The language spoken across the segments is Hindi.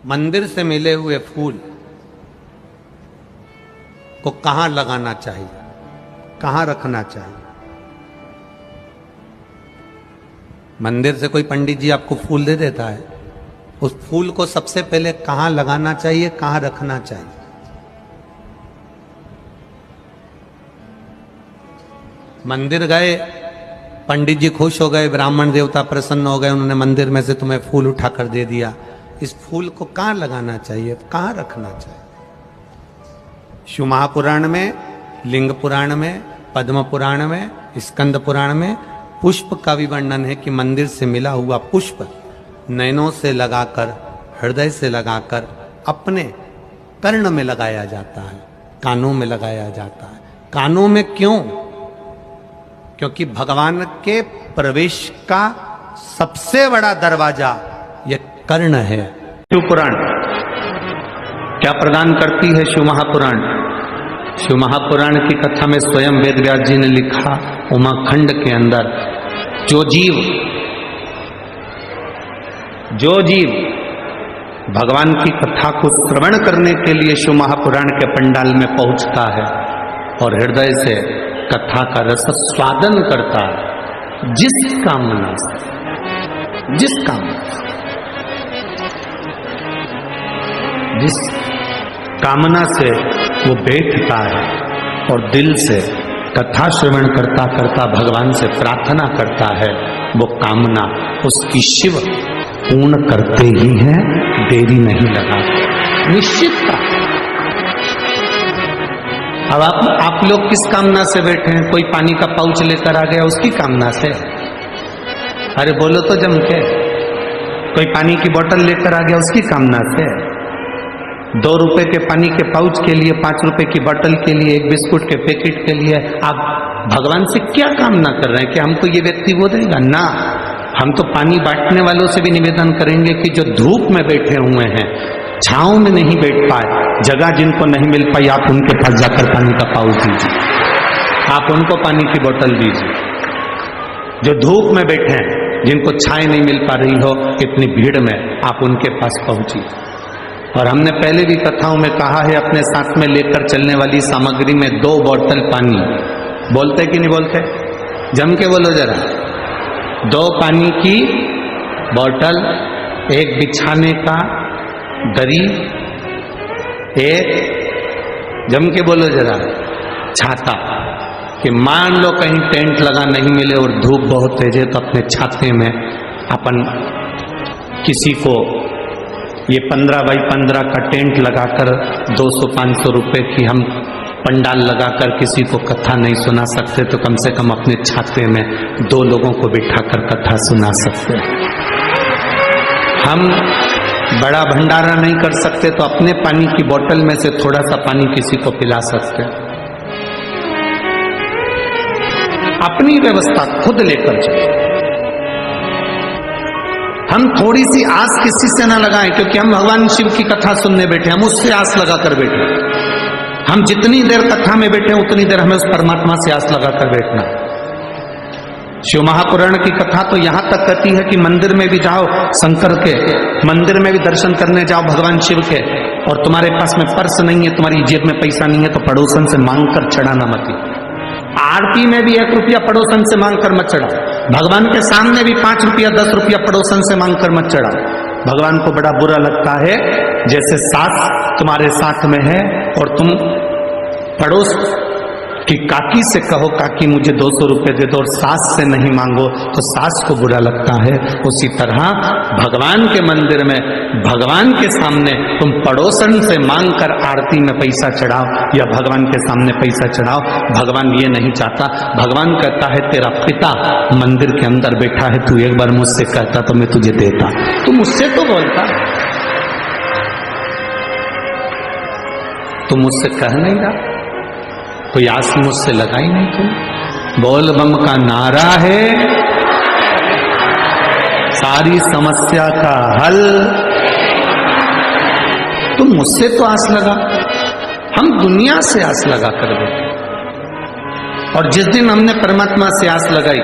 मंदिर से मिले हुए फूल को कहां लगाना चाहिए, कहां रखना चाहिए? मंदिर से कोई पंडित जी आपको फूल दे देता है, उस फूल को सबसे पहले कहां लगाना चाहिए, कहां रखना चाहिए? मंदिर गए, पंडित जी खुश हो गए, ब्राह्मण देवता प्रसन्न हो गए, उन्होंने मंदिर में से तुम्हें फूल उठाकर दे दिया। इस फूल को कहां लगाना चाहिए, कहां रखना चाहिए? शिव महापुराण में, लिंग पुराण में, पद्म पुराण में, स्कंद पुराण में पुष्प का भी वर्णन है कि मंदिर से मिला हुआ पुष्प नयनों से लगाकर, हृदय से लगाकर अपने कर्ण में लगाया जाता है, कानों में लगाया जाता है। कानों में क्यों? क्योंकि भगवान के प्रवेश का सबसे बड़ा दरवाजा यह कर्ण है। शिव पुराण क्या प्रदान करती है? शिव महापुराण। शिव महापुराण की कथा में स्वयं वेद व्यास जी ने लिखा, उमाखंड के अंदर जो जीव भगवान की कथा को श्रवण करने के लिए शिव महापुराण के पंडाल में पहुंचता है और हृदय से कथा का रस स्वादन करता है, जिस कामना से वो बैठता है और दिल से कथा श्रवण करता करता भगवान से प्रार्थना करता है, वो कामना उसकी शिव पूर्ण करते ही हैं, देरी नहीं लगा, निश्चितता। अब आप लोग किस कामना से बैठे हैं? कोई पानी का पाउच लेकर आ गया उसकी कामना से? अरे बोलो तो जम के। कोई पानी की बोतल लेकर आ गया उसकी कामना से? 2 रुपए के पानी के पाउच के लिए, 5 रुपए की बोतल के लिए, 1 बिस्कुट के पैकेट के लिए आप भगवान से क्या कामना कर रहे हैं कि हमको ये व्यक्ति वो देगा? ना, हम तो पानी बांटने वालों से भी निवेदन करेंगे कि जो धूप में बैठे हुए हैं, छांव में नहीं बैठ पाए, जगह जिनको नहीं मिल पाई, आप उनके पास जाकर पानी का पाउच दीजिए, आप उनको पानी की बोतल दीजिए। जो धूप में बैठे हैं, जिनको छाए नहीं मिल पा रही हो इतनी भीड़ में, आप उनके पास पहुंचिए। और हमने पहले भी कथाओं में कहा है, अपने साथ में लेकर चलने वाली सामग्री में 2 बोतल पानी, बोलते कि नहीं बोलते? जम के बोलो जरा। 2 पानी की बोतल, 1 बिछाने का दरी, 1 जम के बोलो जरा छाता, कि मान लो कहीं टेंट लगा नहीं मिले और धूप बहुत तेज है, तो अपने छाते में अपन किसी को ये 15 बाई 15 का टेंट लगाकर 200-500 रुपए की हम पंडाल लगाकर किसी को कथा नहीं सुना सकते, तो कम से कम अपने छाते में 2 लोगों को बिठाकर कथा सुना सकते हैं। हम बड़ा भंडारा नहीं कर सकते तो अपने पानी की बोतल में से थोड़ा सा पानी किसी को पिला सकते हैं। अपनी व्यवस्था खुद लेकर चले। हम थोड़ी सी आस किसी से ना लगाएं, क्योंकि हम भगवान शिव की कथा सुनने बैठे, हम उससे आस लगाकर बैठे। हम जितनी देर कथा में बैठे उतनी देर हमें उस परमात्मा से आस लगाकर बैठना। शिव महापुराण की कथा तो यहां तक कहती है कि मंदिर में भी जाओ, शंकर के मंदिर में भी दर्शन करने जाओ भगवान शिव के, और तुम्हारे पास में पर्स नहीं है, तुम्हारी जेब में पैसा नहीं है, तो पड़ोसन से मांग कर चढ़ाना मत। आरती में भी 1 रुपया पड़ोसन से मांग कर मत चढ़ाओ। भगवान के सामने भी 5 रुपया 10 रुपया पड़ोसन से मांग कर मत चढ़ाओ। भगवान को बड़ा बुरा लगता है जैसे सास तुम्हारे साथ में है और तुम पड़ोस कि काकी से कहो काकी मुझे 200 रुपए दे दो, और सास से नहीं मांगो तो सास को बुरा लगता है। उसी तरह भगवान के मंदिर में, भगवान के सामने तुम पड़ोसन से मांगकर आरती में पैसा चढ़ाओ या भगवान के सामने पैसा चढ़ाओ, भगवान ये नहीं चाहता। भगवान कहता है तेरा पिता मंदिर के अंदर बैठा है, तू एक बार मुझसे कहता तो मैं तुझे देता, तू मुझसे तो बोलता, तू मुझसे कह नहीं रहा, कोई आस मुझसे लगाई नहीं। तुम बोल बम का नारा है सारी समस्या का हल, तुम मुझसे तो आस लगा, हम दुनिया से आस लगा कर बैठे। और जिस दिन हमने परमात्मा से आस लगाई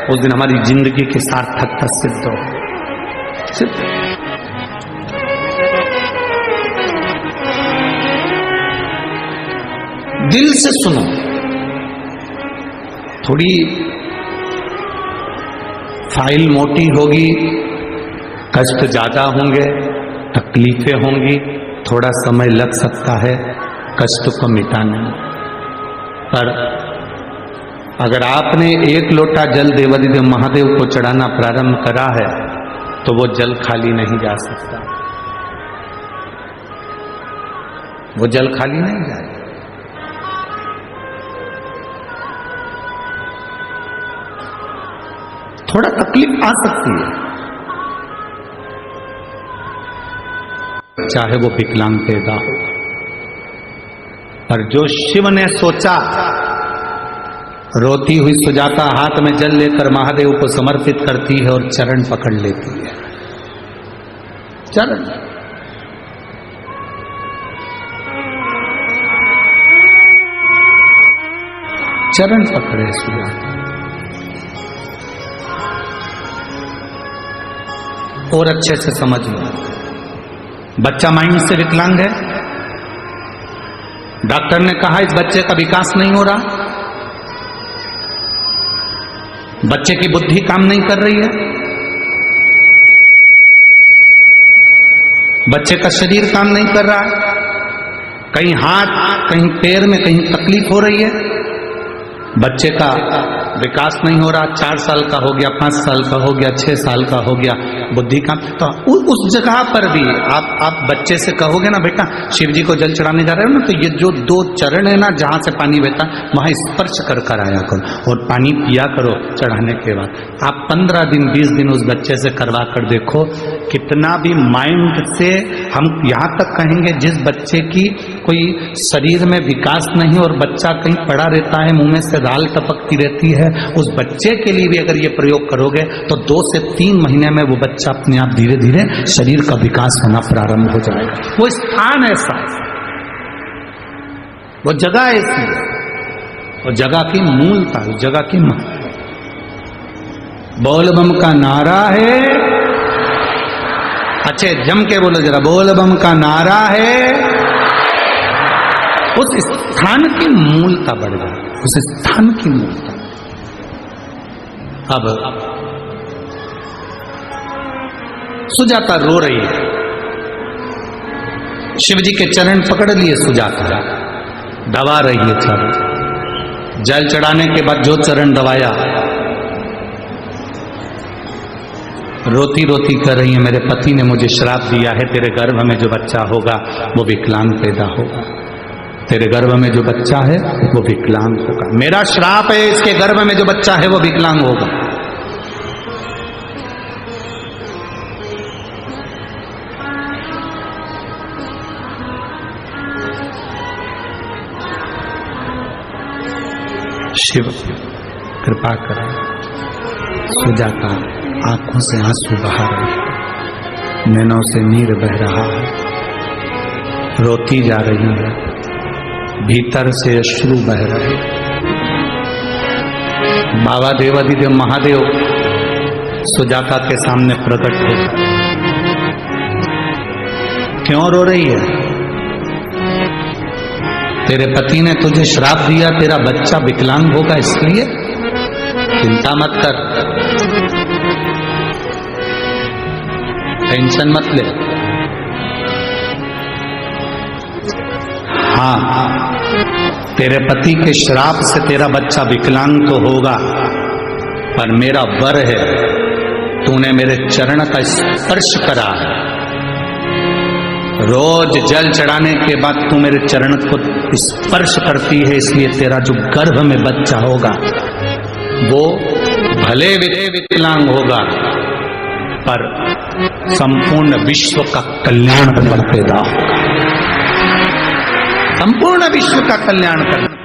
उस दिन हमारी जिंदगी की सार्थकता सिद्ध हो। दिल से सुनो। थोड़ी फाइल मोटी होगी, कष्ट ज्यादा होंगे, तकलीफें होंगी, थोड़ा समय लग सकता है कष्ट को मिटाने में। पर अगर आपने एक लोटा जल देवादिदेव महादेव को चढ़ाना प्रारंभ करा है तो वो जल खाली नहीं जा सकता, वो जल खाली नहीं जाएगा। थोड़ा तकलीफ आ सकती है, चाहे वो विकलांग पैदा हो, पर जो शिव ने सोचा, रोती हुई सुजाता हाथ में जल लेकर महादेव को समर्पित करती है और चरण पकड़ लेती है। चरण चरण पकड़े सुजाता। और अच्छे से समझ लो, बच्चा माइंड से विकलांग है। डॉक्टर ने कहा इस बच्चे का विकास नहीं हो रहा, बच्चे की बुद्धि काम नहीं कर रही है, बच्चे का शरीर काम नहीं कर रहा है, कहीं हाथ कहीं पैर में कहीं तकलीफ हो रही है, बच्चे का विकास नहीं हो रहा, 4 साल का हो गया, 5 साल का हो गया, 6 साल का हो गया, बुद्धि का। तो उस जगह पर भी आप बच्चे से कहोगे ना बेटा शिव जी को जल चढ़ाने जा रहे हो ना, तो ये जो 2 चरण है ना जहां से पानी बहता वहां स्पर्श कर आया करो और पानी पिया करो चढ़ाने के बाद। आप 15 दिन 20 दिन उस बच्चे से करवा कर देखो, कितना भी माइंड से हम यहाँ तक कहेंगे जिस बच्चे की कोई शरीर में विकास नहीं और बच्चा कहीं पड़ा रहता है, मुंह में से राल टपकती रहती है, उस बच्चे के लिए भी अगर ये प्रयोग करोगे तो 2 से 3 महीने में वो बच्चा अपने आप धीरे धीरे शरीर का विकास होना प्रारंभ हो जाएगा। वो स्थान ऐसा, वो जगह ऐसी है, वो जगह की मूलता, जगह की मां। बोल बम का नारा है, अच्छे जम के बोलो जरा, बोल बम का नारा है। उस स्थान की मूलता बढ़ जाए, उस स्थान की मूलता। अब सुजाता रो रही है, शिव जी के चरण पकड़ लिए सुजाता, दबा रही है चरण। जल चढ़ाने के बाद जो चरण दबाया, रोती रोती कर रही है, मेरे पति ने मुझे श्राप दिया है, तेरे गर्भ में जो बच्चा होगा वो विकलांग पैदा होगा, तेरे गर्भ में जो बच्चा है वो विकलांग होगा, मेरा श्राप है, इसके गर्भ में जो बच्चा है वो विकलांग होगा। शिव कृपा करें। सुजाता आंखों से आंसू बहा रही है, नैनों से नीर बह रहा है, रोती जा रही है, भीतर से अश्रु बह रहे। बाबा देवादिदेव महादेव सुजाता के सामने प्रकट हो। क्यों रो रही है? तेरे पति ने तुझे श्राप दिया, तेरा बच्चा विकलांग होगा, इसलिए चिंता मत कर, टेंशन मत ले। हाँ, तेरे पति के श्राप से तेरा बच्चा विकलांग तो होगा, पर मेरा वर है, तूने मेरे चरण का स्पर्श करा। रोज जल चढ़ाने के बाद तू मेरे चरण को स्पर्श करती है, इसलिए तेरा जो गर्भ में बच्चा होगा वो भले विकलांग होगा, पर संपूर्ण विश्व का कल्याण पैदा होगा, संपूर्ण विश्व का कल्याण करना।